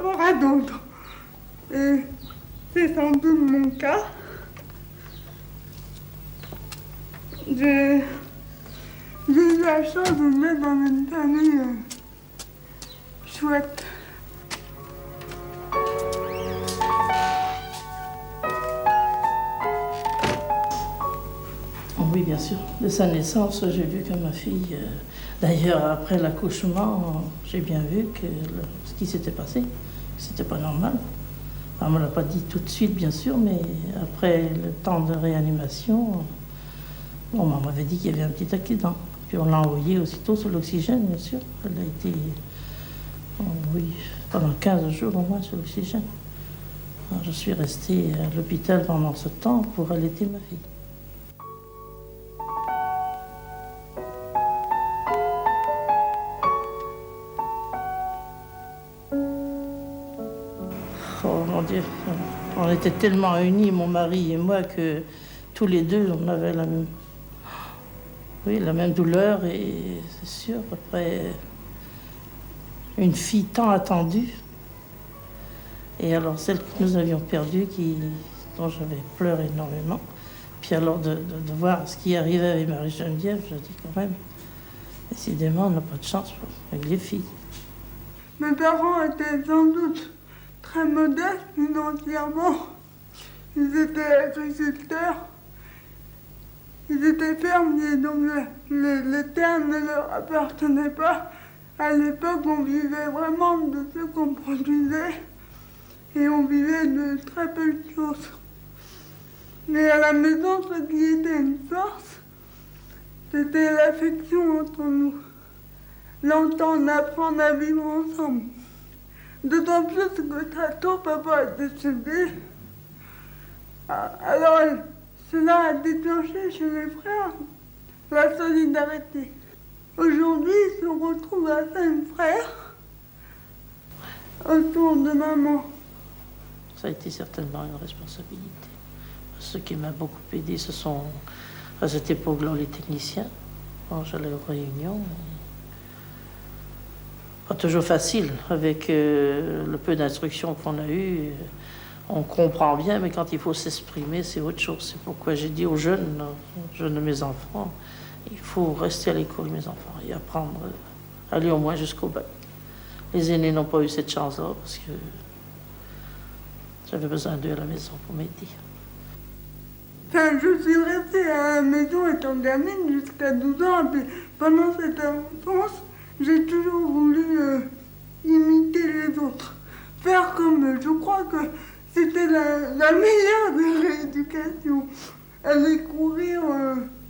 rapport à d'autres. Et c'est sans doute mon cas. J'ai eu la chance de naître dans une famille chouette. Oui, bien sûr. De sa naissance, j'ai vu que ma fille... D'ailleurs, après l'accouchement, j'ai bien vu que ce qui s'était passé, c'était pas normal. On ne me l'a pas dit tout de suite, bien sûr, mais après le temps de réanimation, on m'avait dit qu'il y avait un petit accident. Puis on l'a envoyée aussitôt sur l'oxygène, bien sûr. Elle a été, oui, pendant 15 jours au moins sur l'oxygène. Je suis restée à l'hôpital pendant ce temps pour allaiter ma fille. Oh mon Dieu, on était tellement unis, mon mari et moi, que tous les deux, on avait la même douleur. Et c'est sûr, après une fille tant attendue, et alors celle que nous avions perdue, dont j'avais pleuré énormément, puis alors de voir ce qui arrivait avec Marie-Geneviève, je dis quand même, décidément, on n'a pas de chance avec les filles. Mes parents étaient sans doute très modestes financièrement. Ils étaient agriculteurs, ils étaient fermiers, donc les terres ne leur appartenaient pas. À l'époque, on vivait vraiment de ce qu'on produisait et on vivait de très peu de choses. Mais à la maison, ce qui était une force, c'était l'affection entre nous. L'entendre, apprendre à vivre ensemble. D'autant plus que très tôt, papa est décédé. Alors, cela a déclenché chez les frères la solidarité. Aujourd'hui, ils se retrouvent à 5 frères autour de maman. Ça a été certainement une responsabilité. Ce qui m'a beaucoup aidé, ce sont, à cette époque-là, les techniciens. Quand j'allais aux réunions, pas toujours facile, avec le peu d'instructions qu'on a eues. On comprend bien, mais quand il faut s'exprimer, c'est autre chose. C'est pourquoi j'ai dit aux jeunes de mes enfants, il faut rester à l'école, mes enfants, et apprendre, aller au moins jusqu'au bac. Les aînés n'ont pas eu cette chance-là, parce que j'avais besoin d'eux à la maison pour m'aider. Enfin, je suis restée à la maison étant gamine jusqu'à 12 ans, et puis pendant cette enfance, j'ai toujours voulu imiter les autres, faire comme eux. Je crois que c'était la meilleure des rééducations. Aller courir,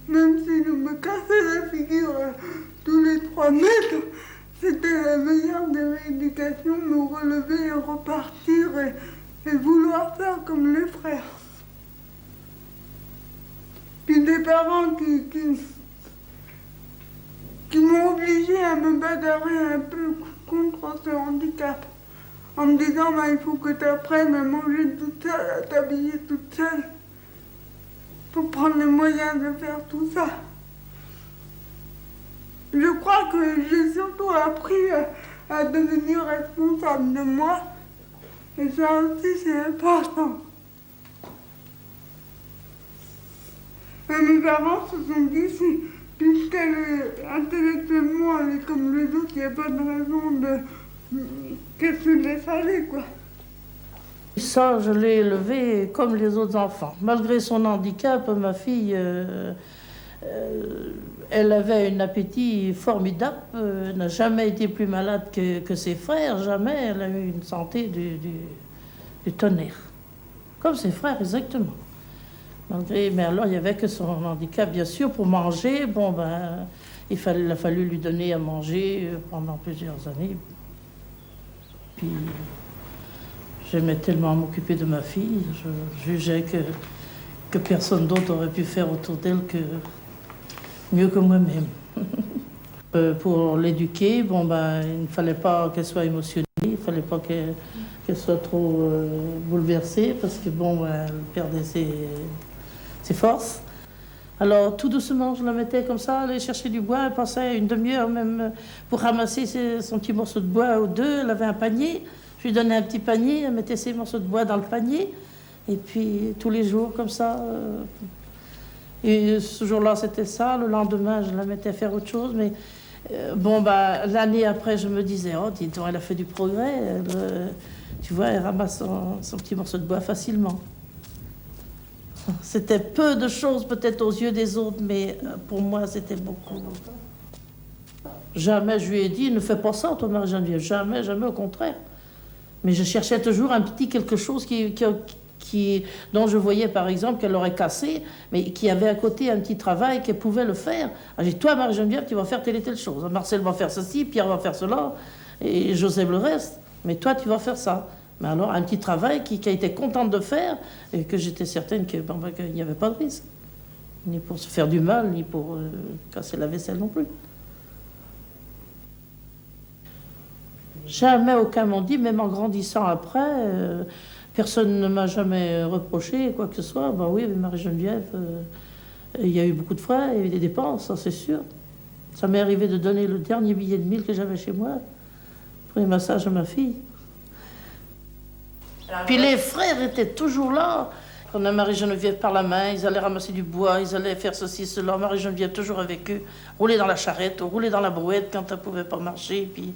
même si je me cassais la figure tous les 3 mètres, c'était la meilleure des rééducations, me relever et repartir et vouloir faire comme les frères. Puis des parents qui m'ont obligée à me bagarrer un peu contre ce handicap, en me disant il faut que tu apprennes à manger toute seule, à t'habiller toute seule, pour prendre les moyens de faire tout ça. Je crois que j'ai surtout appris à devenir responsable de moi, et ça aussi c'est important. Et mes parents se sont dit, puisqu'elle est intellectuellement, elle est comme les autres, il n'y a pas de raison qu'elle se laisse aller, quoi. Ça, je l'ai élevée comme les autres enfants. Malgré son handicap, ma fille, elle avait un appétit formidable, n'a jamais été plus malade que ses frères, jamais. Elle a eu une santé du tonnerre. Comme ses frères, exactement. Mais alors, il n'y avait que son handicap, bien sûr, pour manger. Bon, il a fallu lui donner à manger pendant plusieurs années. Puis, j'aimais tellement m'occuper de ma fille. Je jugeais que personne d'autre aurait pu faire autour d'elle mieux que moi-même. Pour l'éduquer, il ne fallait pas qu'elle soit émotionnée, il ne fallait pas qu'elle soit trop bouleversée, parce que elle perdait ses forces. Alors, tout doucement, je la mettais comme ça, aller chercher du bois. Elle passait une demi-heure même pour ramasser son petit morceau de bois ou deux. Elle avait un panier. Je lui donnais un petit panier, elle mettait ses morceaux de bois dans le panier. Et puis tous les jours comme ça. Et ce jour-là c'était ça, le lendemain je la mettais à faire autre chose. Mais l'année après je me disais, oh dis donc, elle a fait du progrès. Tu vois, elle ramasse son petit morceau de bois facilement. C'était peu de choses peut-être aux yeux des autres, mais pour moi c'était beaucoup. Jamais je lui ai dit, ne fais pas ça toi Marie-Geneviève, jamais, jamais, au contraire. Mais je cherchais toujours un petit quelque chose dont je voyais par exemple qu'elle aurait cassé, mais qui avait à côté un petit travail qu'elle pouvait le faire. J'ai dit, toi Marie-Geneviève, tu vas faire telle et telle chose. Marcel va faire ceci, Pierre va faire cela, et Joseph le reste. Mais toi, tu vas faire ça. Mais alors, un petit travail qui a été contente de faire, et que j'étais certaine qu'il n'y avait pas de risque. Ni pour se faire du mal, ni pour casser la vaisselle non plus. Jamais aucun m'ont dit, même en grandissant après, personne ne m'a jamais reproché quoi que ce soit. Ben oui, Marie-Geneviève, il y a eu beaucoup de frais, il y a eu des dépenses, ça c'est sûr. Ça m'est arrivé de donner le dernier billet de 1000 que j'avais chez moi pour les massages à ma fille. Puis les frères étaient toujours là. On a Marie-Geneviève par la main, ils allaient ramasser du bois, ils allaient faire ceci, cela. Marie-Geneviève toujours avec eux, rouler dans la charrette, rouler dans la brouette quand elle ne pouvait pas marcher. Puis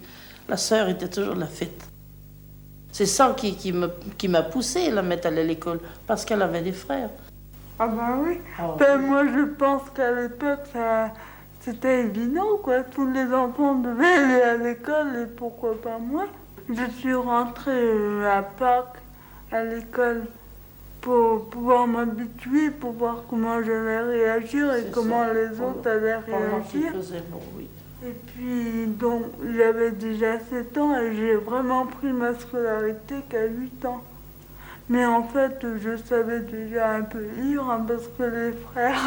la sœur était toujours de la fête. C'est ça qui m'a poussée à la mettre à l'école, parce qu'elle avait des frères. Ah bah oui. Oh. Moi je pense qu'à l'époque c'était évident quoi. Tous les enfants devaient aller à l'école et pourquoi pas moi. Je suis rentrée à Pâques à l'école pour pouvoir m'habituer, pour voir comment j'allais réagir et comment les autres allaient réagir. Bon, oui. Et puis donc j'avais déjà 7 ans et j'ai vraiment pris ma scolarité qu'à 8 ans. Mais en fait, je savais déjà un peu lire parce que les frères,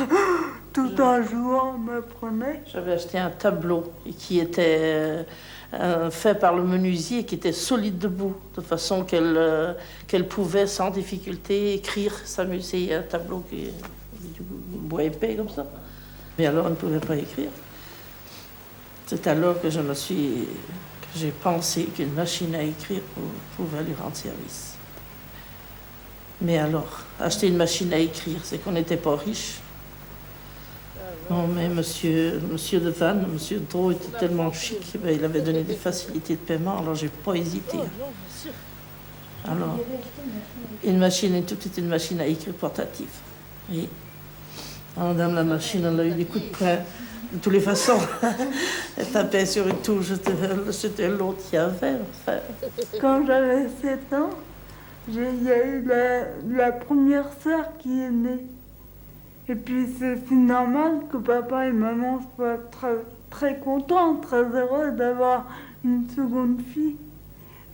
tout en jouant, m'apprenaient. J'avais acheté un tableau qui était fait par le menuisier, qui était solide debout, de façon qu'elle pouvait sans difficulté écrire, s'amuser. Un tableau qui est du bois épais comme ça. Mais alors, elle ne pouvait pas écrire. C'est alors que j'ai pensé qu'une machine à écrire pouvait lui rendre service. Mais alors, acheter une machine à écrire, c'est qu'on n'était pas riche. Non, mais monsieur de Vannes, monsieur Drault était tellement chic, il avait donné des facilités de paiement, alors j'ai pas hésité. Alors, une machine à écrire portative. Oui. Alors, dans la machine, on a eu des coups de poing de toutes les façons. Elle tapait sur une touche, c'était l'autre qui avait. Enfin. Quand j'avais 7 ans, il y a eu la première sœur qui est née. Et puis c'est normal que papa et maman soient très, très contents, très heureux d'avoir une seconde fille.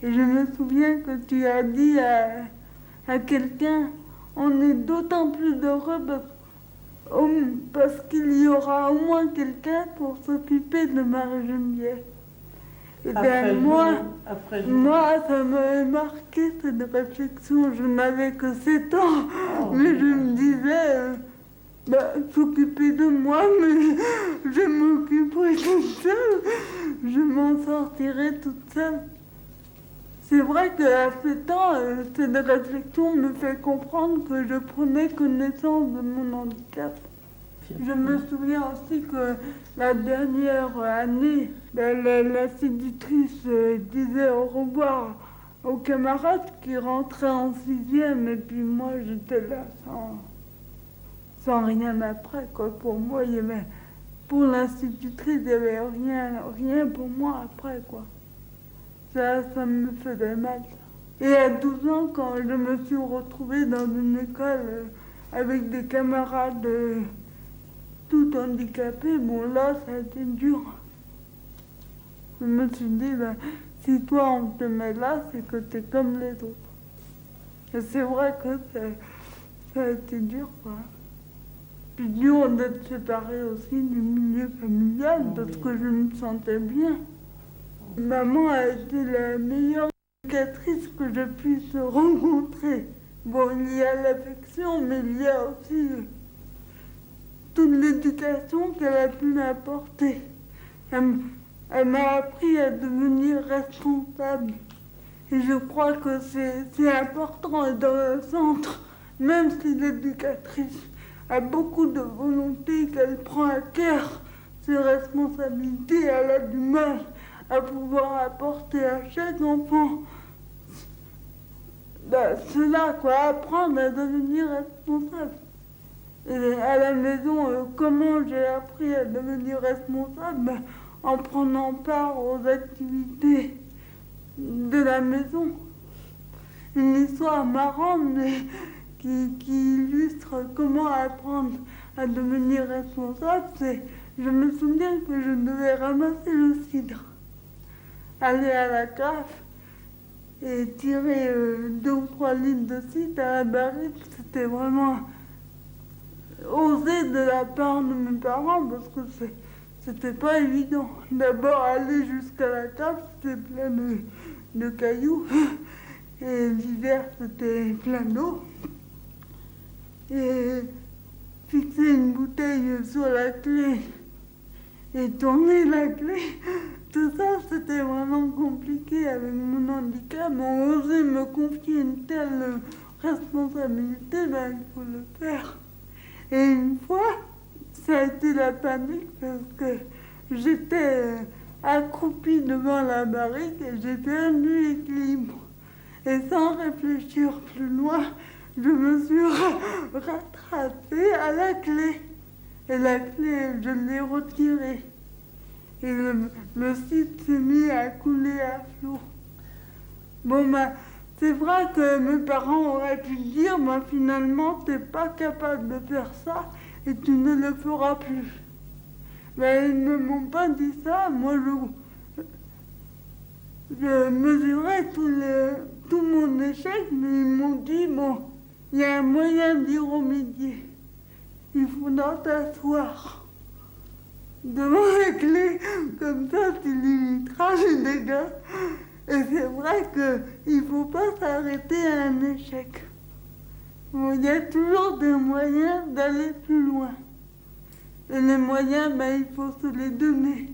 Et je me souviens que tu as dit à quelqu'un, on est d'autant plus heureux parce qu'il y aura au moins quelqu'un pour s'occuper de Marie-Geneviève. Et bien moi, ça m'avait marqué cette réflexion. Je n'avais que 7 ans, mais je me disais, s'occuper de moi, mais je m'occuperai toute seule. Je m'en sortirai toute seule. C'est vrai qu'à 7 ans, cette réflexion me fait comprendre que je prenais connaissance de mon handicap. Je me souviens aussi que la dernière année, l'institutrice disait au revoir aux camarades qui rentraient en 6e et puis moi j'étais là sans rien après quoi. Pour moi, pour l'institutrice, il n'y avait rien pour moi après quoi. Ça me faisait mal. Et à 12 ans, quand je me suis retrouvée dans une école avec des camarades tout handicapés, bon là, ça a été dur. Je me suis dit, si toi on te met là, c'est que t'es comme les autres. Et c'est vrai que ça a été dur, quoi. Puis dur d'être séparée aussi du milieu familial, parce que je me sentais bien. Maman a été la meilleure éducatrice que je puisse rencontrer. Bon, il y a l'affection, mais il y a aussi toute l'éducation qu'elle a pu m'apporter. Elle m'a appris à devenir responsable Et je crois que c'est important dans le centre, même si l'éducatrice a beaucoup de volonté, qu'elle prend à cœur ses responsabilités, elle a du mal à pouvoir apporter à chaque enfant cela, quoi, apprendre à devenir responsable. Et à la maison, comment j'ai appris à devenir responsable? En prenant part aux activités de la maison. Une histoire marrante, mais qui illustre comment apprendre à devenir responsable, c'est, je me souviens que je devais ramasser le cidre, aller à la cave et tirer 2 ou 3 litres de cidre à la barrique. C'était vraiment osé de la part de mes parents parce que c'était pas évident. D'abord, aller jusqu'à la cave, c'était plein de cailloux. Et l'hiver, c'était plein d'eau. Et fixer une bouteille sur la clé et tourner la clé, tout ça, c'était vraiment compliqué avec mon handicap. On osait me confier une telle responsabilité, ben, il faut le faire. Et une fois, ça a été la panique parce que j'étais accroupie devant la barrique et j'ai perdu l'équilibre. Et sans réfléchir plus loin, je me suis rattrapée à la clé. Et la clé, je l'ai retirée. Et le site s'est mis à couler à flot. Bon, ben, c'est vrai que mes parents auraient pu dire, ben, finalement, t'es pas capable de faire ça et tu ne le feras plus. Ben, ils ne m'ont pas dit ça. Moi, je mesurais tout mon échec, mais ils m'ont dit, bon, il y a un moyen d'y remédier. Il faudra t'asseoir devant la clé, comme ça tu limiteras les dégâts. Et c'est vrai qu'il ne faut pas s'arrêter à un échec. Bon, il y a toujours des moyens d'aller plus loin. Et les moyens, ben, il faut se les donner.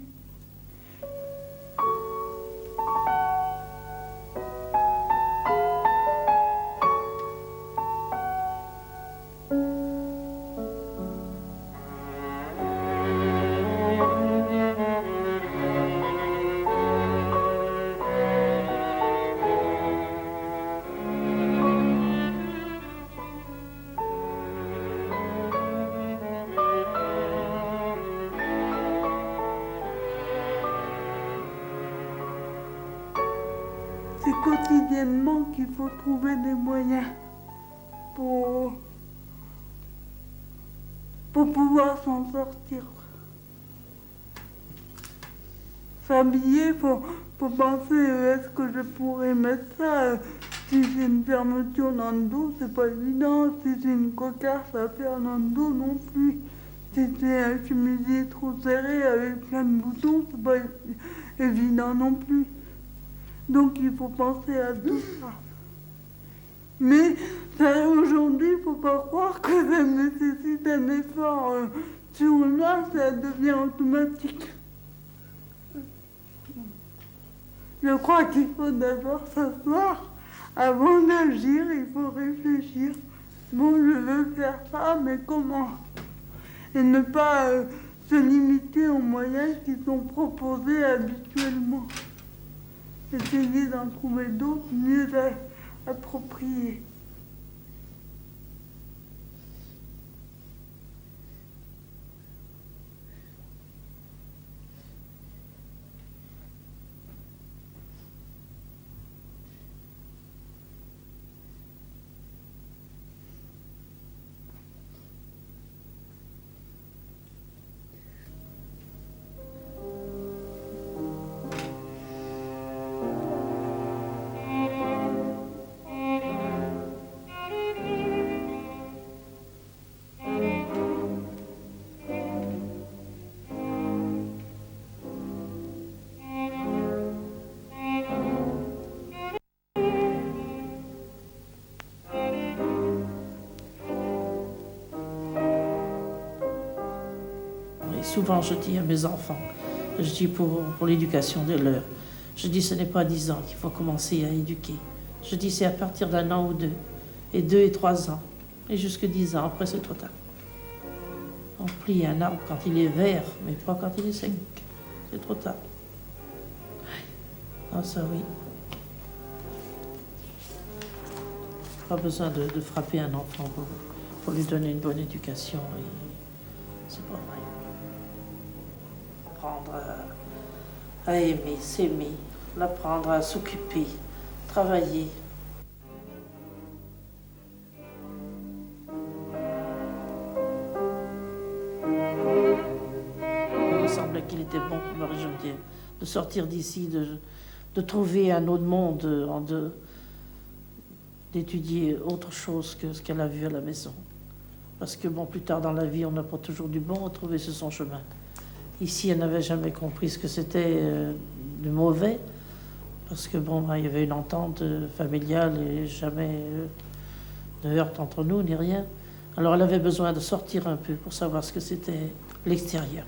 C'est quotidiennement qu'il faut trouver des moyens pour pouvoir s'en sortir. S'habiller, faut penser, est-ce que je pourrais mettre ça si j'ai une fermeture dans le dos, c'est pas évident. Si j'ai une cocarde à faire dans le dos non plus. Si j'ai un chemisier trop serré avec plein de boutons, c'est pas évident non plus. Donc il faut penser à tout ça. Mais aujourd'hui, il ne faut pas croire que ça nécessite un effort surhumain, ça devient automatique. Je crois qu'il faut d'abord s'asseoir. Avant d'agir, il faut réfléchir. Bon, je veux faire ça, mais comment? Et ne pas se limiter aux moyens qui sont proposés habituellement. Essayer d'en trouver d'autres mieux appropriés. Et souvent, je dis à mes enfants, je dis pour l'éducation de leur, Je dis, ce n'est pas à 10 ans qu'il faut commencer à éduquer. Je dis, c'est à partir d'1 an ou 2, et 2 et 3 ans, et jusque 10 ans, après c'est trop tard. On plie un arbre quand il est vert, mais pas quand il est sec. C'est trop tard. Ah ça oui. Pas besoin de frapper un enfant pour lui donner une bonne éducation. Et c'est pas vrai. Apprendre à aimer, s'aimer, l'apprendre à s'occuper, travailler. Il me semblait qu'il était bon pour Marie-Geneviève de sortir d'ici, de trouver un autre monde, d'étudier autre chose que ce qu'elle a vu à la maison. Parce que bon, plus tard dans la vie, on n'a pas toujours du bon à trouver sur son chemin. Ici, elle n'avait jamais compris ce que c'était du mauvais, parce que bon, il y avait une entente familiale et jamais de heurte entre nous, ni rien. Alors elle avait besoin de sortir un peu pour savoir ce que c'était l'extérieur.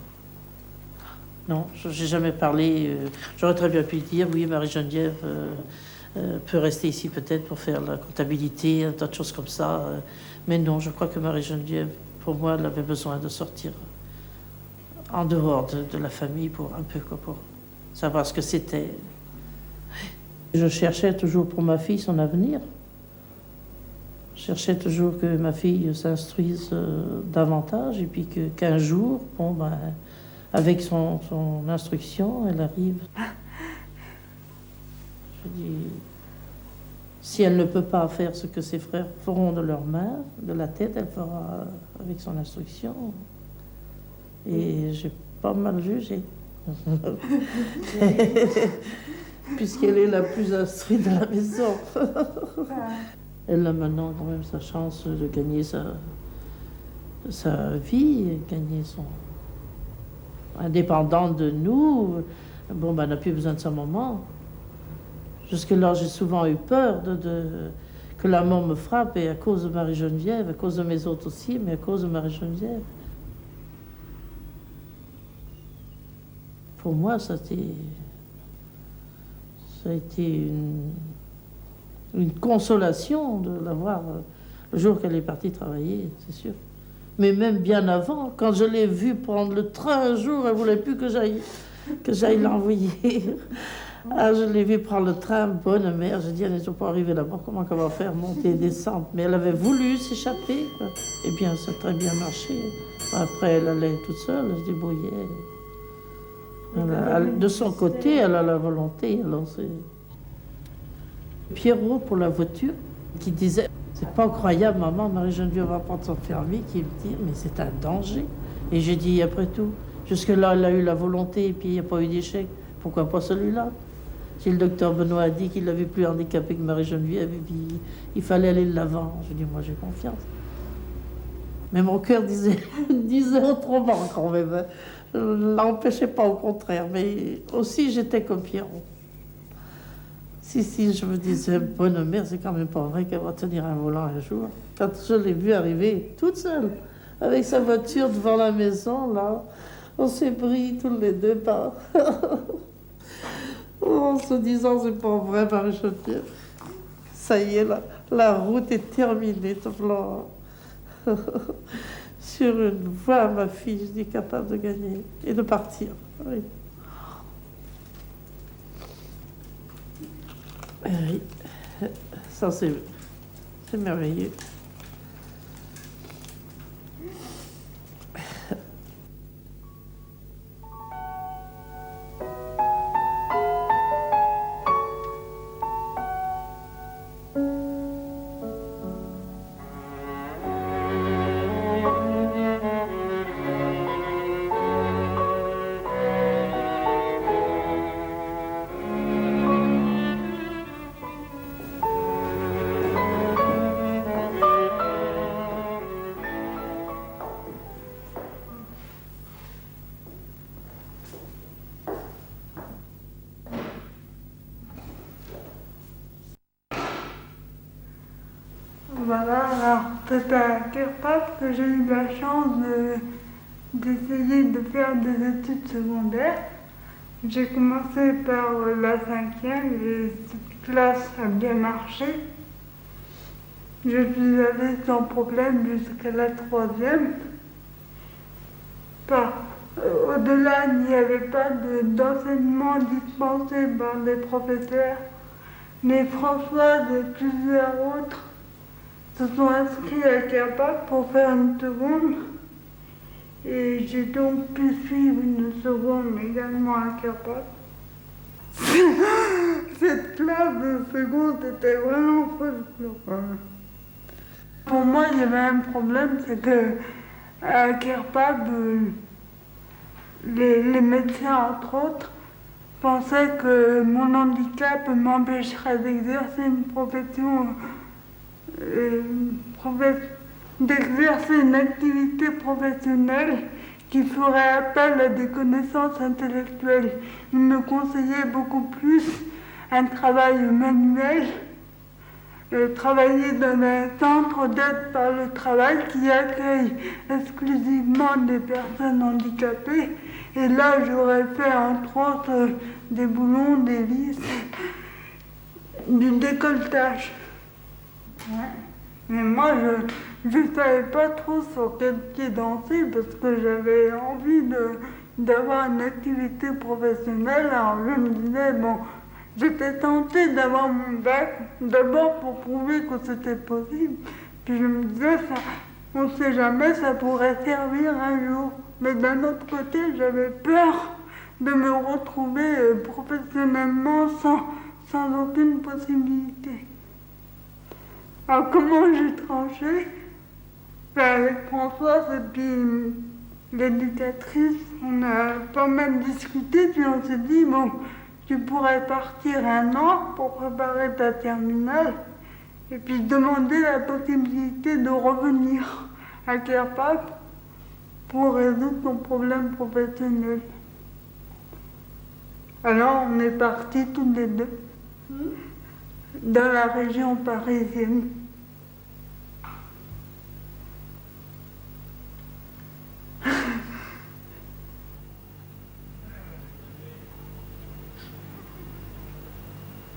Non, je n'ai jamais parlé. J'aurais très bien pu dire, oui, Marie-Geneviève peut rester ici peut-être pour faire la comptabilité, un tas de choses comme ça. Mais non, je crois que Marie-Geneviève, pour moi, elle avait besoin de sortir en dehors de la famille pour un peu, pour savoir ce que c'était. Je cherchais toujours pour ma fille son avenir. Je cherchais toujours que ma fille s'instruise davantage et puis qu'un jour, bon, ben, avec son instruction, elle arrive. Je dis, si elle ne peut pas faire ce que ses frères feront de leurs mains, de la tête, elle fera avec son instruction. Et j'ai pas mal jugé. Puisqu'elle est la plus instruite de la maison. Elle a maintenant quand même sa chance de gagner sa vie, gagner son... indépendante de nous. Bon, ben, elle n'a plus besoin de sa maman. Jusque-là, j'ai souvent eu peur que la mort me frappe, et à cause de Marie-Geneviève, à cause de mes autres aussi, mais à cause de Marie-Geneviève. Pour moi, ça a été une consolation de la voir le jour qu'elle est partie travailler, c'est sûr. Mais même bien avant, quand je l'ai vue prendre le train un jour, elle ne voulait plus que j'aille l'envoyer. Ah, je l'ai vue prendre le train, bonne mère. J'ai dit, elle n'est pas arrivée là-bas, comment elle va faire monter et descendre? Mais elle avait voulu s'échapper, quoi. Eh bien, ça a très bien marché. Après, elle allait toute seule, elle se débrouillait. De son côté, elle a la volonté. Alors c'est Pierrot pour la voiture qui disait, c'est pas incroyable, maman, Marie-Geneviève va prendre son permis, qui me dit, mais c'est un danger. Et j'ai dit, après tout, jusque-là, elle a eu la volonté et puis il n'y a pas eu d'échec. Pourquoi pas celui-là? Si le docteur Benoît a dit qu'il l'avait plus handicapé que Marie-Geneviève, et puis il fallait aller de l'avant. Je dis, moi j'ai confiance. Mais mon cœur disait autrement quand même. Je ne l'empêchais pas, au contraire. Mais aussi, j'étais comme Pierrot. Si, je me disais, bonne mère, c'est quand même pas vrai qu'elle va tenir un volant un jour. Quand je l'ai vue arriver toute seule, avec sa voiture devant la maison, là, on s'est pris tous les deux par... en se disant, c'est pas vrai, Marie-Geneviève. Ça y est, la route est terminée. Sur une voie, ma fille, je dis, capable de gagner et de partir. Oui. Oui. Ça, c'est merveilleux. Voilà, alors c'est à Kirpap que j'ai eu la chance d'essayer de faire des études secondaires. J'ai commencé par la cinquième et cette classe a bien marché. Je suis allée sans problème jusqu'à la troisième. Au-delà, il n'y avait pas d'enseignement dispensé par les professeurs, mais Françoise et plusieurs autres se sont inscrits à CAPA pour faire une seconde. Et j'ai donc pu suivre une seconde également à CAPA. Cette classe de seconde était vraiment folklore. Pour moi, il y avait un problème, c'est que à CAPA, les médecins, entre autres, pensaient que mon handicap m'empêcherait d'exercer une profession, d'exercer une activité professionnelle qui ferait appel à des connaissances intellectuelles. Ils me conseillaient beaucoup plus un travail manuel, travailler dans un centre d'aide par le travail qui accueille exclusivement des personnes handicapées. Et là, j'aurais fait entre autres des boulons, des vis, du décolletage. Ouais. Mais moi, je ne savais pas trop sur quel pied danser parce que j'avais envie d'avoir une activité professionnelle. Alors je me disais, bon, j'étais tentée d'avoir mon bac, d'abord pour prouver que c'était possible. Puis je me disais, ça, on ne sait jamais, ça pourrait servir un jour. Mais d'un autre côté, j'avais peur de me retrouver professionnellement sans aucune possibilité. Alors comment j'ai tranché? Avec Françoise et puis l'éducatrice, on a pas mal discuté, puis on s'est dit, bon, tu pourrais partir 1 an pour préparer ta terminale, et puis demander la possibilité de revenir à CAPA pour résoudre ton problème professionnel. Alors on est partis tous les deux dans la région parisienne.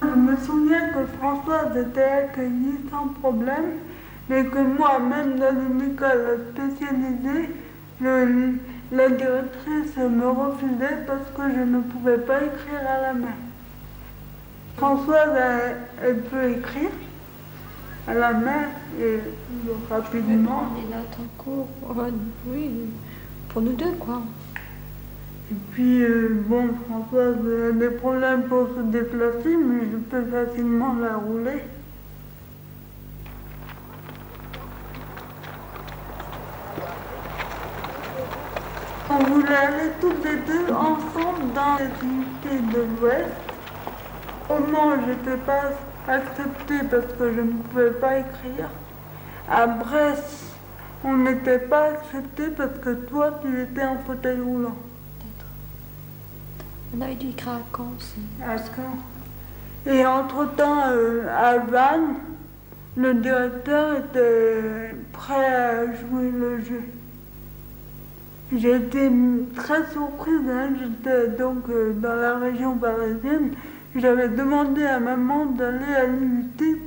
Je me souviens que Françoise était accueillie sans problème, mais que moi, même dans une école spécialisée, la directrice me refusait parce que je ne pouvais pas écrire à la main. Françoise, elle peut écrire à la main et rapidement. On est là en cours, oui, pour nous deux, quoi. Et puis, bon, Françoise a des problèmes pour se déplacer, mais je peux facilement la rouler. On voulait aller toutes les deux ensemble dans les unités de l'Ouest. Au Mans, je n'étais pas acceptée parce que je ne pouvais pas écrire. À Brest, on n'était pas accepté parce que toi, tu étais en fauteuil roulant. On avait dû écrire à Caen aussi. À Caen. Et entre-temps, à Vannes, le directeur était prêt à jouer le jeu. J'ai été très surprise, hein. J'étais donc dans la région parisienne. J'avais demandé à maman d'aller à l'UT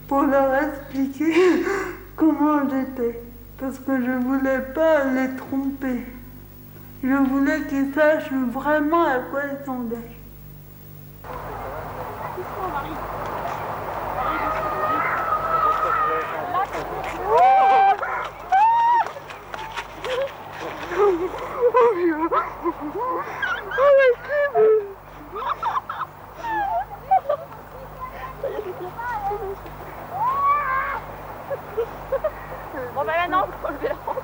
pour leur expliquer comment j'étais. Parce que je ne voulais pas les tromper. Je voulais qu'ils sachent vraiment à quoi ils s'engageent. Bon bah maintenant, faut relever la robe.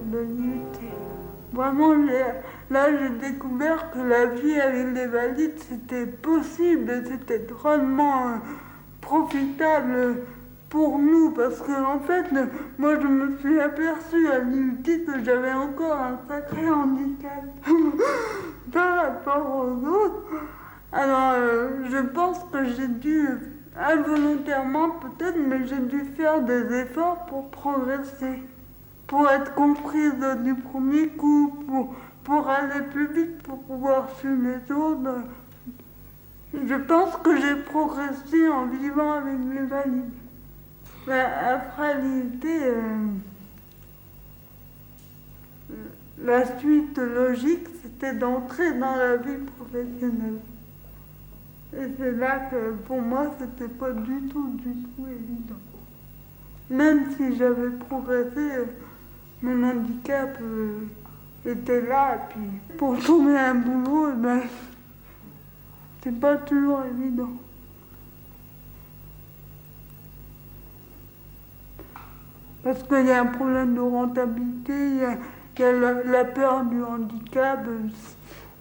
de l'IUT. Vraiment, là, j'ai découvert que la vie avec les valides, c'était possible et c'était drôlement profitable pour nous. Parce que, en fait, moi, je me suis aperçue à l'IUT que j'avais encore un sacré handicap par rapport aux autres. Alors, je pense que j'ai dû, involontairement peut-être, mais j'ai dû faire des efforts pour progresser, pour être comprise du premier coup, pour aller plus vite, pour pouvoir suivre les autres. Je pense que j'ai progressé en vivant avec les valides. Mais après l'IUT, la suite logique, c'était d'entrer dans la vie professionnelle. Et c'est là que pour moi, c'était pas du tout évident. Même si j'avais progressé, mon handicap était là. Et puis pour trouver un boulot, c'est pas toujours évident. Parce qu'il y a un problème de rentabilité, il y a la peur du handicap.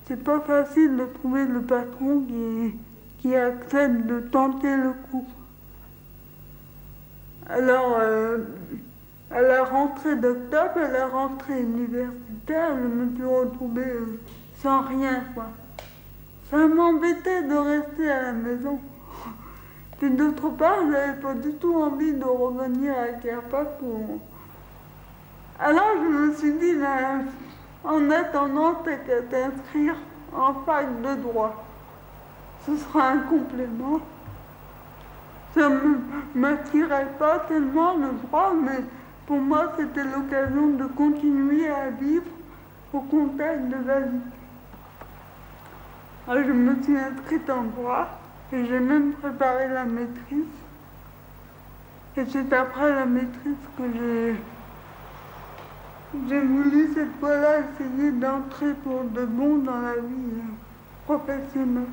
C'est pas facile de trouver le patron qui accepte de tenter le coup. Alors, à la rentrée d'octobre, à la rentrée universitaire, je me suis retrouvée sans rien, quoi. Ça m'embêtait de rester à la maison. Puis d'autre part, je n'avais pas du tout envie de revenir à Kerpac. Alors je me suis dit, en attendant, t'as qu'à t'inscrire en fac de droit. Ce sera un complément. Ça ne m'attirait pas tellement le droit, mais pour moi, c'était l'occasion de continuer à vivre au contact de valides. Alors je me suis inscrite en droit. Et j'ai même préparé la maîtrise. Et c'est après la maîtrise que j'ai voulu cette fois-là essayer d'entrer pour de bon dans la vie professionnelle.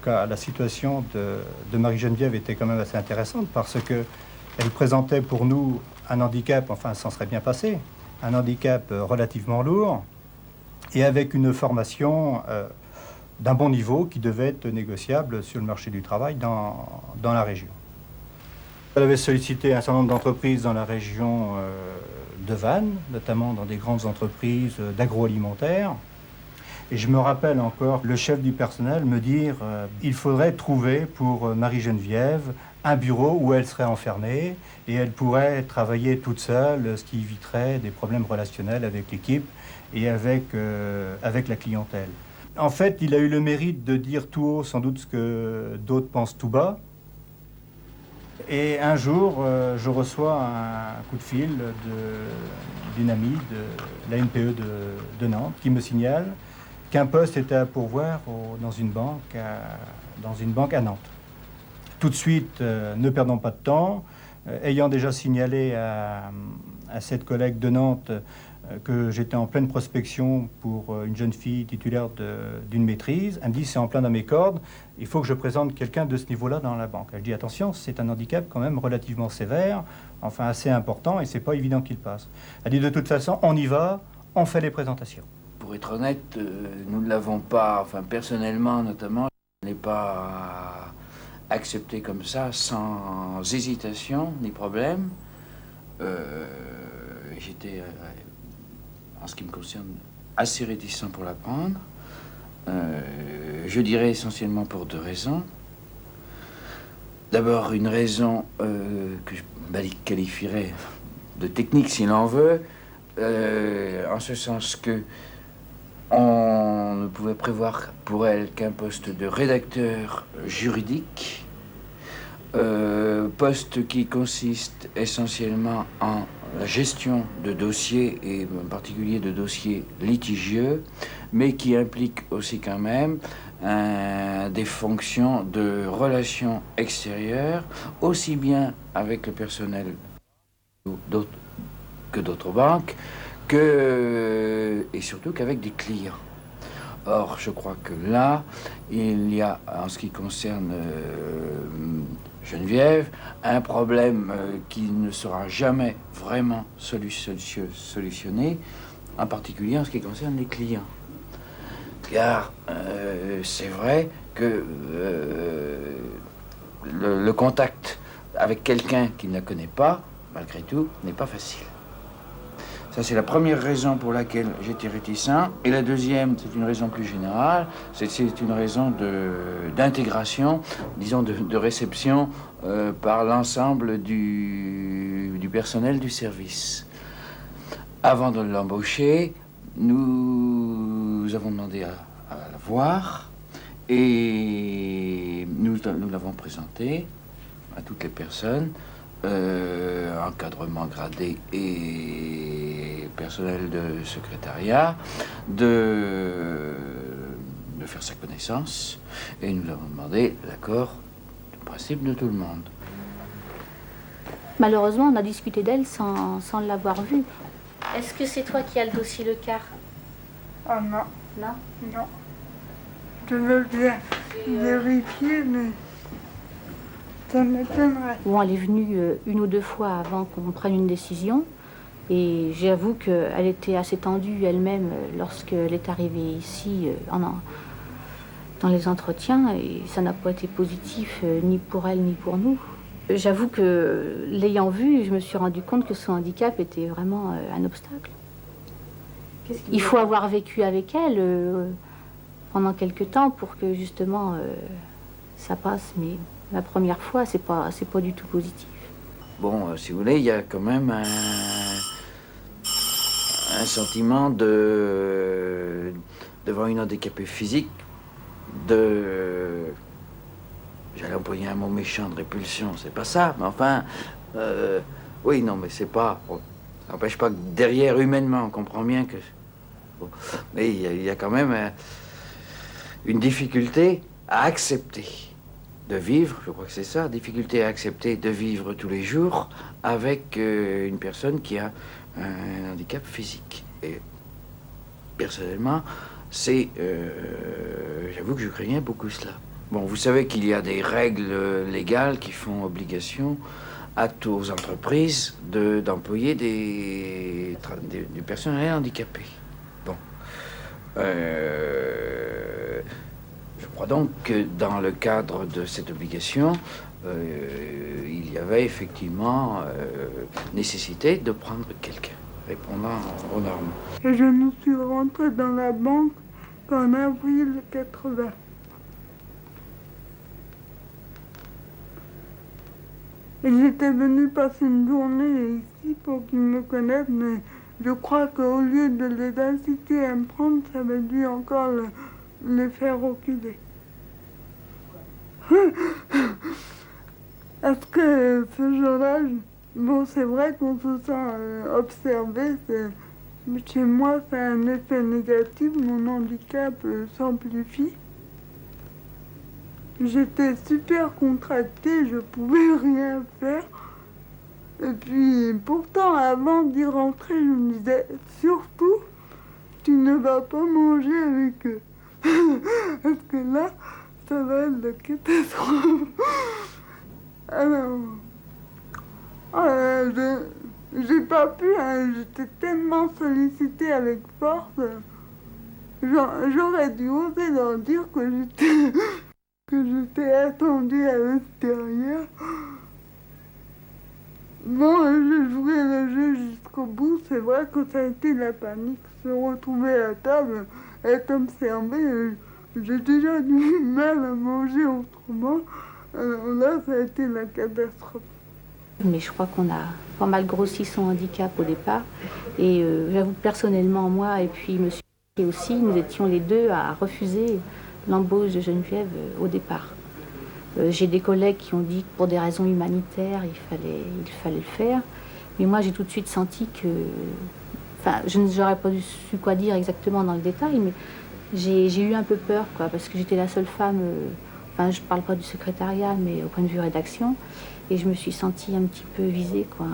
La situation de Marie-Geneviève était quand même assez intéressante parce qu'elle présentait pour nous un handicap, enfin ça serait bien passé, un handicap relativement lourd et avec une formation d'un bon niveau qui devait être négociable sur le marché du travail dans la région. Elle avait sollicité un certain nombre d'entreprises dans la région de Vannes, notamment dans des grandes entreprises d'agroalimentaire. Et je me rappelle encore le chef du personnel me dire il faudrait trouver pour Marie-Geneviève un bureau où elle serait enfermée et elle pourrait travailler toute seule, ce qui éviterait des problèmes relationnels avec l'équipe et avec la clientèle. En fait, il a eu le mérite de dire tout haut sans doute ce que d'autres pensent tout bas. Et un jour, je reçois un coup de fil d'une amie de la NPE de Nantes qui me signale qu'un poste était à pourvoir dans une banque à Nantes. Tout de suite, ne perdons pas de temps, ayant déjà signalé à cette collègue de Nantes que j'étais en pleine prospection pour une jeune fille titulaire d'une maîtrise, elle me dit c'est en plein dans mes cordes, il faut que je présente quelqu'un de ce niveau-là dans la banque. Elle dit attention, c'est un handicap quand même relativement sévère, enfin assez important et c'est pas évident qu'il passe. Elle dit de toute façon, on y va, on fait les présentations. Pour être honnête, nous ne l'avons pas, enfin personnellement notamment, je ne l'ai pas accepté comme ça, sans hésitation ni problème. J'étais, en ce qui me concerne, assez réticent pour la prendre. Je dirais essentiellement pour deux raisons. D'abord, une raison que je qualifierais de technique si l'on veut, en ce sens que on ne pouvait prévoir pour elle qu'un poste de rédacteur juridique, poste qui consiste essentiellement en la gestion de dossiers, et en particulier de dossiers litigieux, mais qui implique aussi quand même des fonctions de relations extérieures, aussi bien avec le personnel que d'autres banques, et surtout qu'avec des clients. Or, je crois que là, il y a, en ce qui concerne Geneviève, un problème qui ne sera jamais vraiment solutionné, en particulier en ce qui concerne les clients. Car c'est vrai que le contact avec quelqu'un qui ne la connaît pas, malgré tout, n'est pas facile. Ça, c'est la première raison pour laquelle j'étais réticent. Et la deuxième, c'est une raison plus générale, c'est une raison d'intégration, disons de réception par l'ensemble du personnel du service. Avant de l'embaucher, nous avons demandé à la voir et nous l'avons présenté à toutes les personnes, encadrement gradé et personnel de secrétariat, de faire sa connaissance, et nous avons demandé l'accord du principe de tout le monde. Malheureusement, on a discuté d'elle sans l'avoir vue. Est-ce que c'est toi qui as le dossier Lecard? Ah non, Non. non. Je veux bien vérifier, mais ça m'étonnerait. Bon, elle est venue une ou deux fois avant qu'on prenne une décision. Et j'avoue qu'elle était assez tendue elle-même lorsqu'elle est arrivée ici dans les entretiens. Et ça n'a pas été positif ni pour elle ni pour nous. J'avoue que l'ayant vue, je me suis rendu compte que son handicap était vraiment un obstacle. Il faut avoir vécu avec elle pendant quelque temps pour que justement ça passe. Mais la première fois, c'est pas du tout positif. Bon, si vous voulez, il y a quand même un sentiment devant une handicapée physique, j'allais employer un mot méchant, de répulsion, c'est pas ça, mais enfin, oui, non, mais c'est pas, bon, ça n'empêche pas que derrière, humainement, on comprend bien que, bon, mais il y a quand même une difficulté à accepter de vivre, je crois que c'est ça, difficulté à accepter de vivre tous les jours avec une personne qui a un handicap physique. Et personnellement, j'avoue que je craignais beaucoup cela. Bon, vous savez qu'il y a des règles légales qui font obligation aux entreprises d'employer du personnel handicapé. Bon. Je crois donc que dans le cadre de cette obligation, il y avait effectivement nécessité de prendre quelqu'un répondant aux normes. Et je me suis rentrée dans la banque en avril 80. Et j'étais venue passer une journée ici pour qu'ils me connaissent, mais je crois qu'au lieu de les inciter à me prendre, ça avait dû encore les faire reculer. Est-ce que ce jour-là, bon, c'est vrai qu'on se sent observé, chez moi, ça a un effet négatif, mon handicap s'amplifie. J'étais super contractée, je pouvais rien faire. Et puis, pourtant, avant d'y rentrer, je me disais, surtout, tu ne vas pas manger avec eux. Parce que là, ça va être la catastrophe. Alors, j'ai pas pu, hein, j'étais tellement sollicitée avec force. J'aurais dû oser leur dire que j'étais attendue à l'extérieur. Bon, j'ai joué le jeu jusqu'au bout. C'est vrai que ça a été la panique. Se retrouver à table, être observé, j'ai déjà du mal à manger autrement. Alors là, ça a été la catastrophe. Mais je crois qu'on a pas mal grossi son handicap au départ. Et j'avoue personnellement, moi et puis monsieur aussi, nous étions les deux à refuser l'embauche de Geneviève au départ. J'ai des collègues qui ont dit que pour des raisons humanitaires, il fallait le faire. Mais moi, j'ai tout de suite senti que... Enfin, je n'aurais pas su quoi dire exactement dans le détail, mais j'ai eu un peu peur, quoi, parce que j'étais la seule femme... Enfin, je ne parle pas du secrétariat, mais au point de vue rédaction. Et je me suis sentie un petit peu visée, quoi.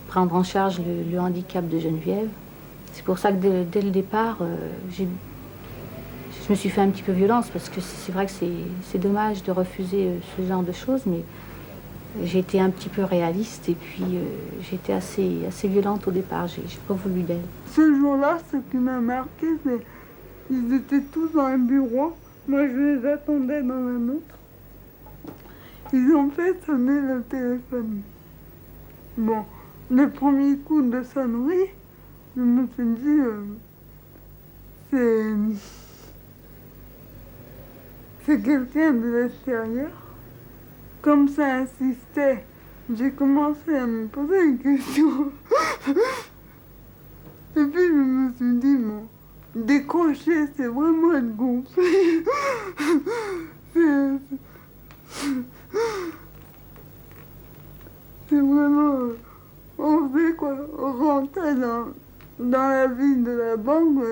Prendre en charge le handicap de Geneviève. C'est pour ça que dès le départ, je me suis fait un petit peu violence, parce que c'est vrai que c'est dommage de refuser ce genre de choses, mais j'ai été un petit peu réaliste et puis j'ai été assez violente au départ. J'ai pas voulu d'elle. Ce jour-là, ce qui m'a marqué, c'est qu'ils étaient tous dans un bureau. Moi, je les attendais dans un autre. Ils ont fait sonner le téléphone. Bon, le premier coup de sonnerie, je me suis dit, c'est quelqu'un de l'extérieur. Comme ça insistait, j'ai commencé à me poser une question. Et puis je me suis dit, bon, décrocher, c'est vraiment être gonflé. C'est vraiment... On fait quoi? Rentrer dans la vie de la banque.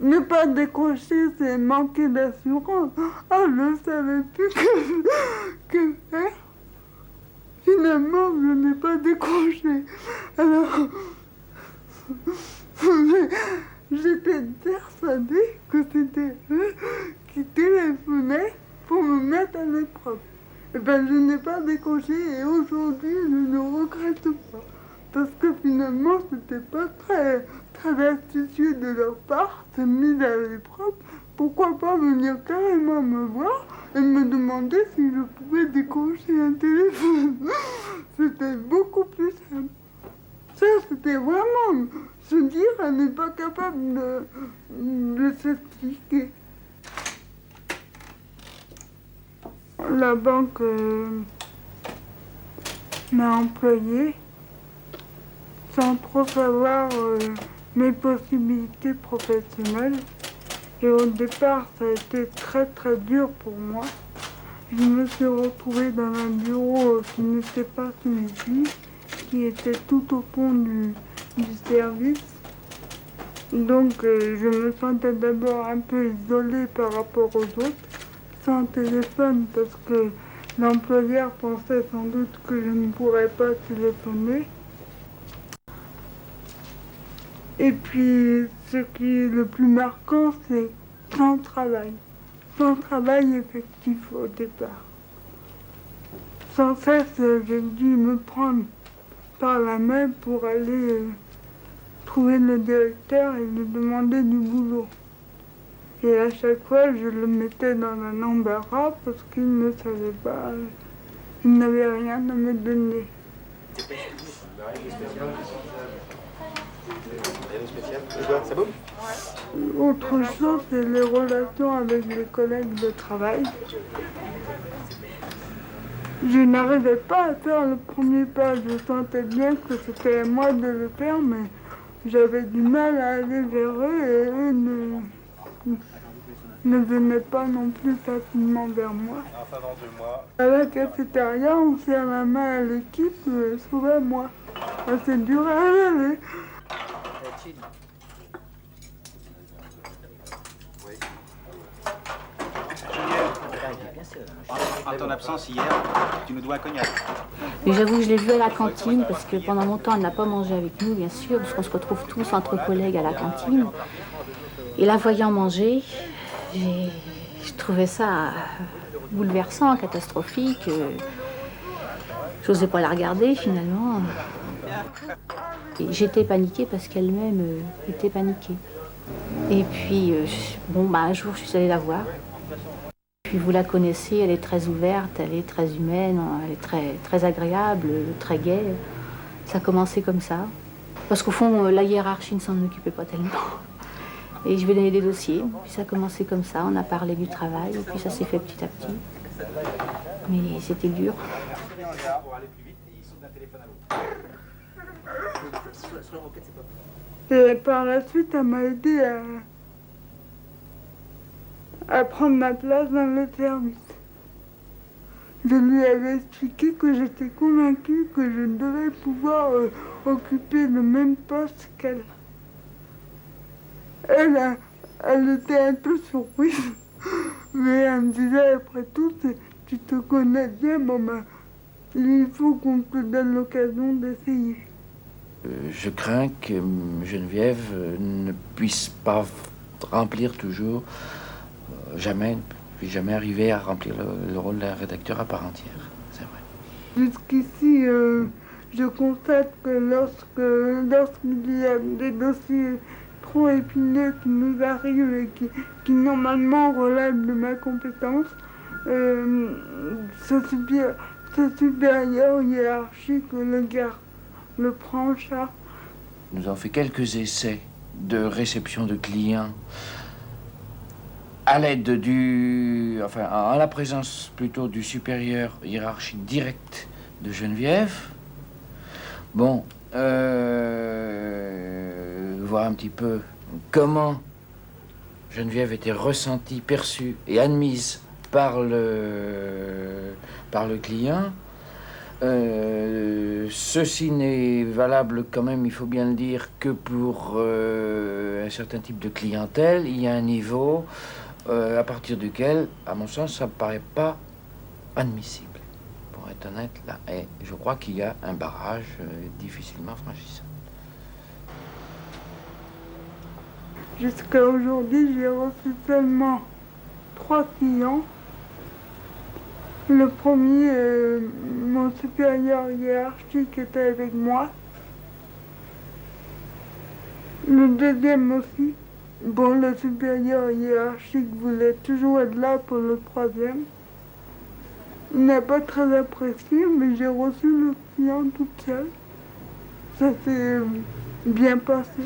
Ne pas décrocher, c'est manquer d'assurance. Ah, je ne savais plus que faire. Finalement, je n'ai pas décroché. Alors, j'étais persuadée que c'était eux qui téléphonaient pour me mettre à l'épreuve. Et ben, je n'ai pas décroché et aujourd'hui, je ne regrette pas. Parce que finalement, c'était pas très astucieux de leur part, de mise à l'épreuve. Pourquoi pas venir carrément me voir et me demander si je pouvais décrocher un téléphone. C'était beaucoup plus simple. Ça, c'était vraiment se dire, elle n'est pas capable de s'expliquer. La banque m'a employée sans trop savoir mes possibilités professionnelles. Et au départ, ça a été très très dur pour moi. Je me suis retrouvée dans un bureau qui n'était pas celui-ci, qui était tout au fond du service. Donc je me sentais d'abord un peu isolée par rapport aux autres, sans téléphone, parce que l'employeur pensait sans doute que je ne pourrais pas téléphoner. Et puis, ce qui est le plus marquant, c'est sans travail. Sans travail effectif au départ. Sans cesse, j'ai dû me prendre par la main pour aller trouver le directeur et lui demander du boulot. Et à chaque fois, je le mettais dans un embarras parce qu'il ne savait pas, il n'avait rien à me donner. Autre chose, c'est les relations avec les collègues de travail. Je n'arrivais pas à faire le premier pas. Je sentais bien que c'était à moi de le faire, mais j'avais du mal à aller vers eux et eux ne venaient pas non plus facilement vers moi. À la cafétéria, on serre la main à l'équipe, sauvez-moi. C'est dur à aller. En ton absence hier, tu nous dois un cognac. Mais j'avoue que je l'ai vu à la cantine, parce que pendant longtemps, elle n'a pas mangé avec nous, bien sûr, parce qu'on se retrouve tous entre collègues à la cantine. Et la voyant manger, je trouvais ça bouleversant, catastrophique. J'osais pas la regarder, finalement. Et j'étais paniquée parce qu'elle-même était paniquée. Et puis, un jour, je suis allée la voir. Puis vous la connaissez, elle est très ouverte, elle est très humaine, elle est très, très agréable, très gaie. Ça a commencé comme ça. Parce qu'au fond, la hiérarchie ne s'en occupait pas tellement. Et je lui ai donné des dossiers, puis ça a commencé comme ça, on a parlé du travail, et puis ça s'est fait petit à petit. Mais c'était dur. Et par la suite, elle m'a aidé à prendre ma place dans le service. Je lui avais expliqué que j'étais convaincue que je devais pouvoir occuper le même poste qu'elle. Elle était un peu surprise, mais elle me disait après tout, tu te connais bien, bon ben, il faut qu'on te donne l'occasion d'essayer. Je crains que Geneviève ne puisse pas remplir toujours, jamais arriver à remplir le rôle d'un rédacteur à part entière, c'est vrai. Jusqu'ici, je constate que lorsqu'il y a des dossiers trop épineux qui nous arrivent et qui normalement relèvent de ma compétence, ce supérieur hiérarchique le prend en charge. Nous avons fait quelques essais de réception de clients à l'aide en la présence plutôt du supérieur hiérarchique direct de Geneviève. Bon, voir un petit peu comment Geneviève était ressentie, perçue et admise par le client. Ceci n'est valable quand même, il faut bien le dire, que pour un certain type de clientèle. Il y a un niveau à partir duquel, à mon sens, ça ne me paraît pas admissible. Pour être honnête, là, et je crois qu'il y a un barrage difficilement franchissable. Jusqu'à aujourd'hui, j'ai reçu seulement 3 clients. Le premier, mon supérieur hiérarchique était avec moi. Le deuxième aussi. Bon, le supérieur hiérarchique voulait toujours être là pour le troisième. Il n'a pas très apprécié, mais j'ai reçu le client toute seule. Ça s'est bien passé.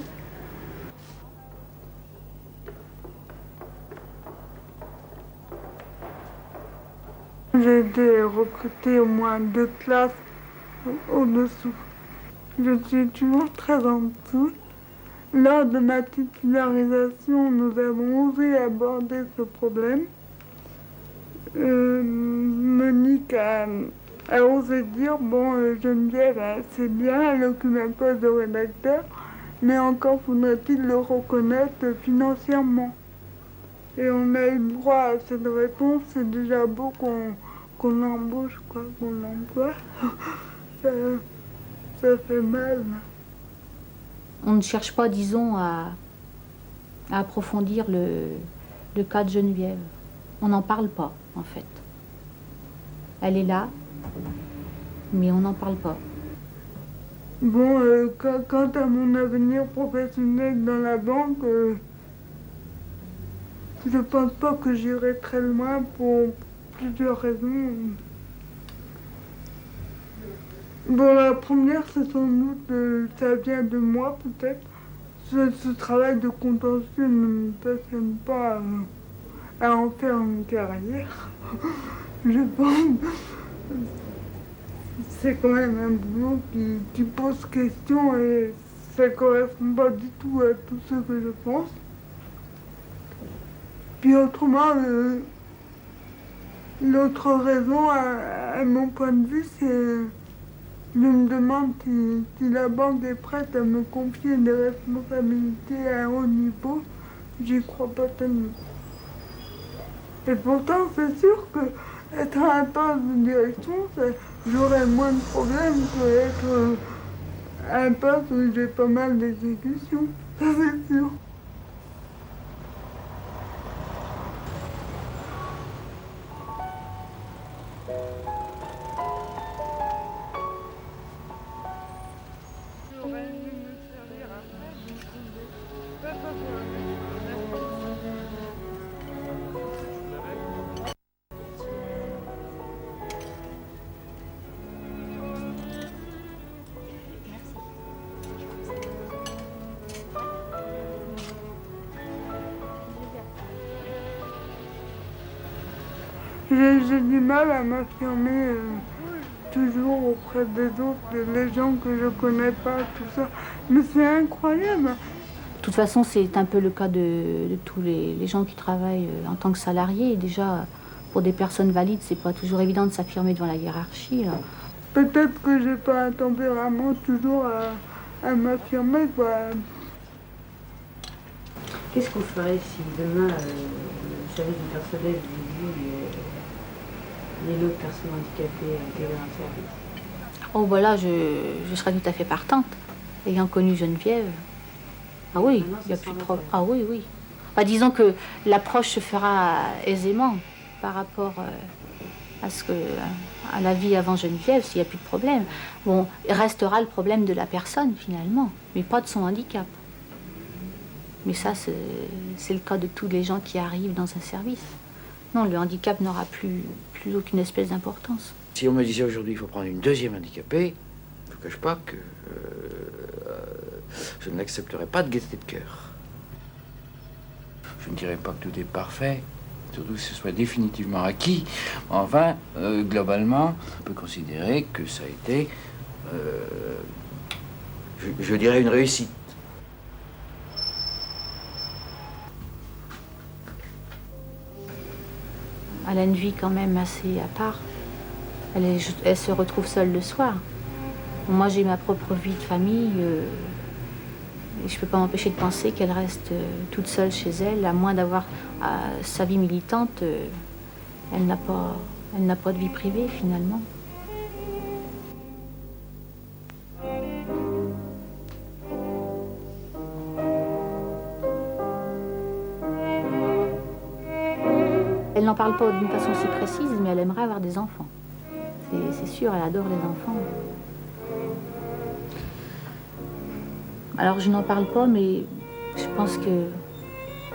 J'ai été recrutée au moins 2 classes au-dessous. Je suis toujours très en dessous. Lors de ma titularisation, nous avons osé aborder ce problème. Monique a osé dire, bon, Geneviève, c'est bien, elle occupe un poste de rédacteur, mais encore faudrait-il le reconnaître financièrement. Et on a eu droit à cette réponse, c'est déjà beau qu'on l'embauche, quoi, qu'on l'emploie. Ça fait mal. On ne cherche pas, disons, à approfondir le cas de Geneviève. On n'en parle pas, en fait. Elle est là, mais on n'en parle pas. Bon, quant à mon avenir professionnel dans la banque, je pense pas que j'irai très loin pour plusieurs raisons. Bon, la première, c'est sans doute, ça vient de moi peut-être. Ce travail de contentieux ne me passionne pas à en faire une carrière. Je pense que c'est quand même un boulot qui pose question et ça ne correspond pas du tout à tout ce que je pense. Puis autrement, l'autre raison, à mon point de vue, c'est je me demande si la banque est prête à me confier des responsabilités à un haut niveau. J'y crois pas tellement. Et pourtant, c'est sûr que être à un poste de direction, j'aurais moins de problèmes qu'être à un poste où j'ai pas mal d'exécution. Ça, c'est sûr. J'ai du mal à m'affirmer toujours auprès des autres, les gens que je connais pas, tout ça. Mais c'est incroyable. De toute façon, c'est un peu le cas de tous les gens qui travaillent en tant que salariés. Déjà, pour des personnes valides, c'est pas toujours évident de s'affirmer devant la hiérarchie, là. Peut-être que j'ai pas un tempérament toujours à m'affirmer, quoi. Qu'est-ce que vous ferez si demain le service du personnel vous dit les autres personnes handicapées intégrées dans le service? Oh, voilà, je serais tout à fait partante, ayant connu Geneviève. Ah oui, il n'y a plus de problème. Ah oui, oui. Bah, disons que l'approche se fera aisément par rapport à la vie avant Geneviève, s'il n'y a plus de problème. Bon, il restera le problème de la personne, finalement, mais pas de son handicap. Mais ça, c'est le cas de tous les gens qui arrivent dans un service. Non, le handicap n'aura plus aucune espèce d'importance. Si on me disait aujourd'hui qu'il faut prendre une deuxième handicapée, je ne vous cache pas que je n'accepterai pas de gaieté de cœur. Je ne dirais pas que tout est parfait, surtout que ce soit définitivement acquis. Enfin, globalement, on peut considérer que ça a été, je dirais, une réussite. Elle a une vie quand même assez à part. Elle se retrouve seule le soir. Moi, j'ai ma propre vie de famille. Et je ne peux pas m'empêcher de penser qu'elle reste toute seule chez elle, à moins d'avoir sa vie militante. Elle n'a pas de vie privée, finalement. Elle n'en parle pas d'une façon si précise, mais elle aimerait avoir des enfants. C'est sûr, elle adore les enfants. Alors je n'en parle pas, mais je pense que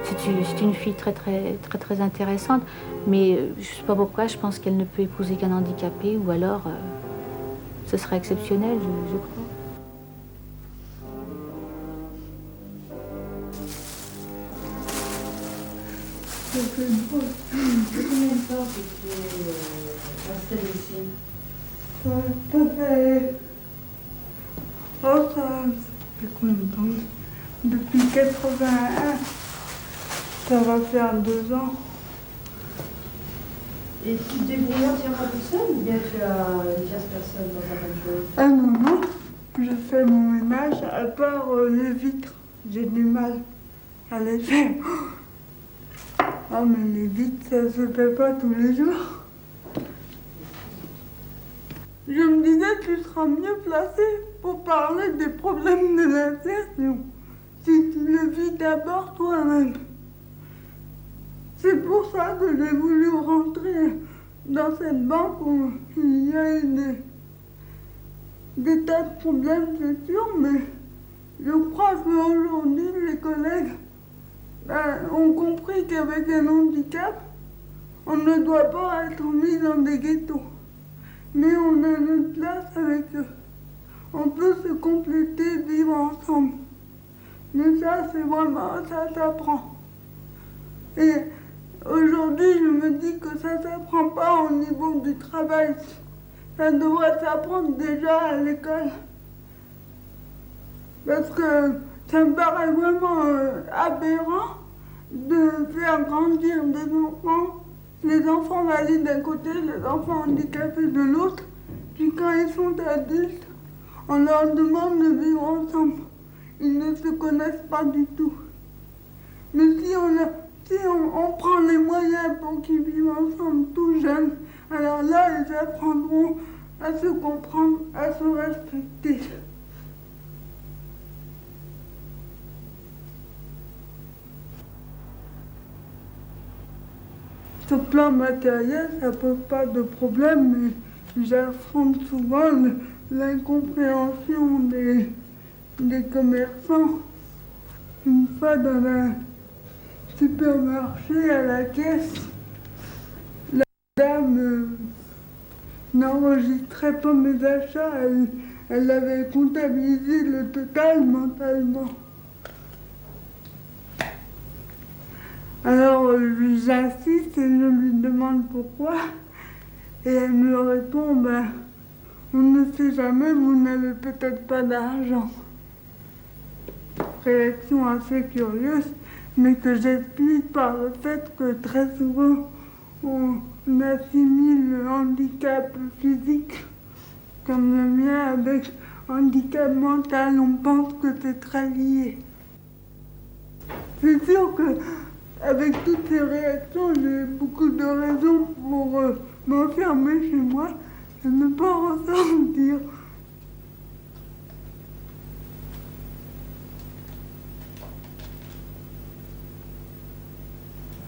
c'est une fille très intéressante. Mais je ne sais pas pourquoi, je pense qu'elle ne peut épouser qu'un handicapé, ou alors ce serait exceptionnel, je crois. Combien de temps tu es installé ici? Ça fait... Oh, ça fait combien de temps? Depuis 81. Ça va faire 2 ans. Et tu te débrouilles entièrement tout seul ou bien tu as une tierce personne dans certaines choses? Ah non, non. Je fais mon ménage, à part les vitres. J'ai du mal à les faire. Ah, mais les vitres, ça se fait pas tous les jours. Je me disais que tu seras mieux placé pour parler des problèmes de l'insertion, si tu le vis d'abord toi-même. C'est pour ça que j'ai voulu rentrer dans cette banque où il y a eu des tas de problèmes, c'est sûr, mais je crois qu'aujourd'hui, les collègues ont compris qu'avec un handicap, on ne doit pas être mis dans des ghettos. Mais on a notre place avec eux. On peut se compléter, vivre ensemble. Mais ça, c'est vraiment, ça s'apprend. Et aujourd'hui, je me dis que ça ne s'apprend pas au niveau du travail. Ça devrait s'apprendre déjà à l'école. Parce que ça me paraît vraiment aberrant de faire grandir des enfants, les enfants valides d'un côté, les enfants handicapés de l'autre, puis quand ils sont adultes, on leur demande de vivre ensemble. Ils ne se connaissent pas du tout. Mais si on prend les moyens pour qu'ils vivent ensemble tout jeunes, alors là, ils apprendront à se comprendre, à se respecter. Sur le plan matériel, ça ne pose pas de problème, mais j'affronte souvent l'incompréhension des commerçants. Une fois dans un supermarché, à la caisse, la dame n'enregistrait pas mes achats, elle avait comptabilisé le total mentalement. Alors j'insiste et je lui demande pourquoi. Et elle me répond, on ne sait jamais, vous n'avez peut-être pas d'argent. Réaction assez curieuse, mais que j'explique par le fait que très souvent, on assimile le handicap physique comme le mien avec handicap mental, on pense que c'est très lié. C'est sûr que avec toutes ces réactions, j'ai beaucoup de raisons pour m'enfermer chez moi et ne pas ressortir.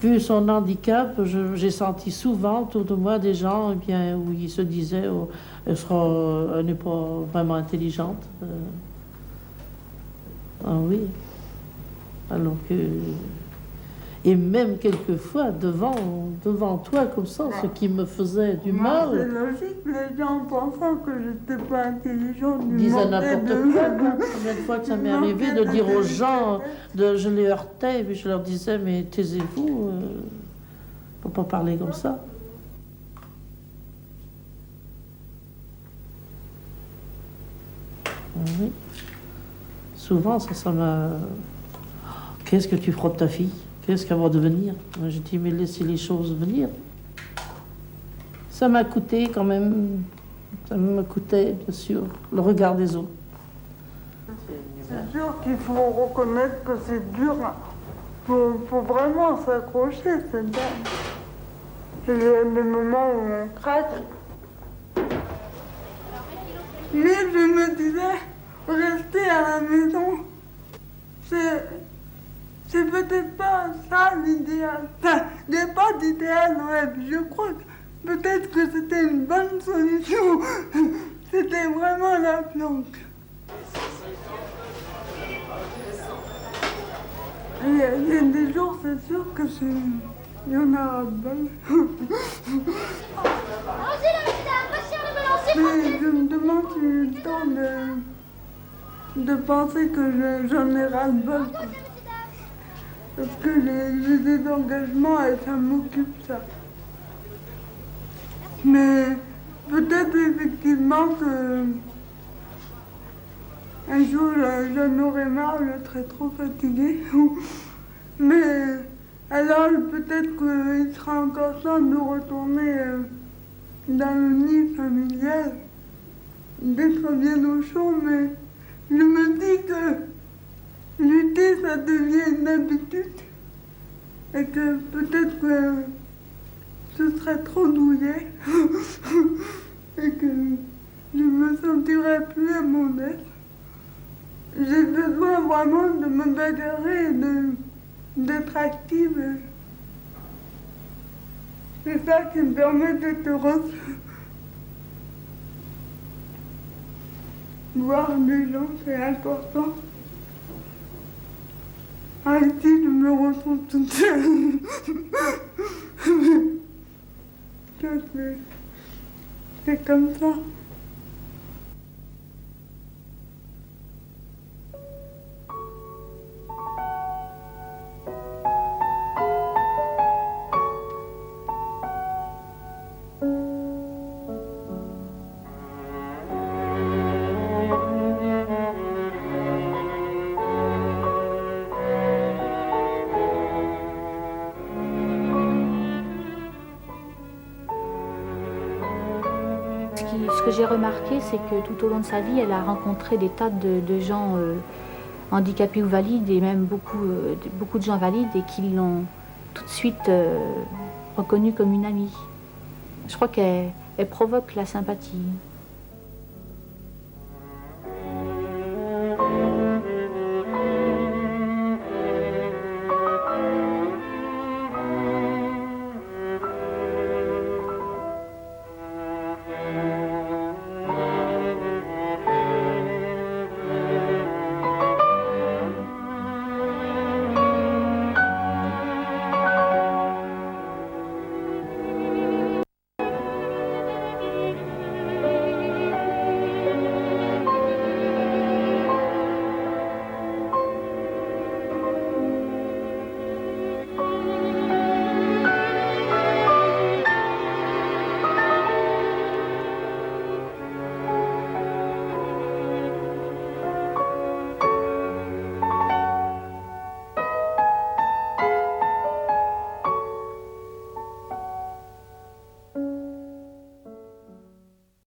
Vu son handicap, j'ai senti souvent autour de moi des gens eh bien, où ils se disaient oh, elle n'est pas vraiment intelligente. Ah oui. Alors que. Et même quelquefois, devant toi, comme ça, ce qui me faisait du mal. C'est logique, les gens pensant que je n'étais pas intelligente. Ils disaient n'importe quoi. Combien de fois que ça m'est arrivé de dire aux gens, je les heurtais, et puis je leur disais, mais taisez-vous, faut pas parler comme ça. Oui. Souvent, ça m'a. Qu'est-ce que tu feras de ta fille? Qu'est-ce qu'elle va devenir? J'ai dit, mais laissez les choses venir. Ça m'a coûté quand même, ça m'a coûté, bien sûr, le regard des autres. C'est sûr qu'il faut reconnaître que c'est dur. Faut vraiment s'accrocher, c'est dingue. Il y a des moments où on craque. Mais je me disais, rester à la maison, c'est peut-être pas ça l'idéal. Enfin, il n'y a pas d'idéal dans la vie. Je crois que peut-être que c'était une bonne solution. C'était vraiment la planque. Il y a des jours, c'est sûr que il y en a ras-le-bol. Mais je me demande si j'ai eu le temps de penser que j'en ai ras-le-bol. Parce que j'ai des engagements et ça m'occupe, ça. Mais peut-être effectivement que un jour j'en aurai marre, je serai trop fatiguée. Mais alors peut-être qu'il sera encore temps de retourner dans le nid familial, d'être bien au chaud, mais je me dis que lutter, ça devient une habitude. Et que peut-être que ce serait trop douillet. Et que je me sentirais plus à mon aise. J'ai besoin vraiment de me bagarrer et d'être active. C'est ça qui me permet d'être heureuse. Voir des gens, c'est important. Ah, ici, je me retrouve toute seule. C'est comme ça. Ce que j'ai remarqué, c'est que tout au long de sa vie, elle a rencontré des tas de gens handicapés ou valides, et même beaucoup de gens valides, et qui l'ont tout de suite reconnue comme une amie. Je crois qu'elle provoque la sympathie.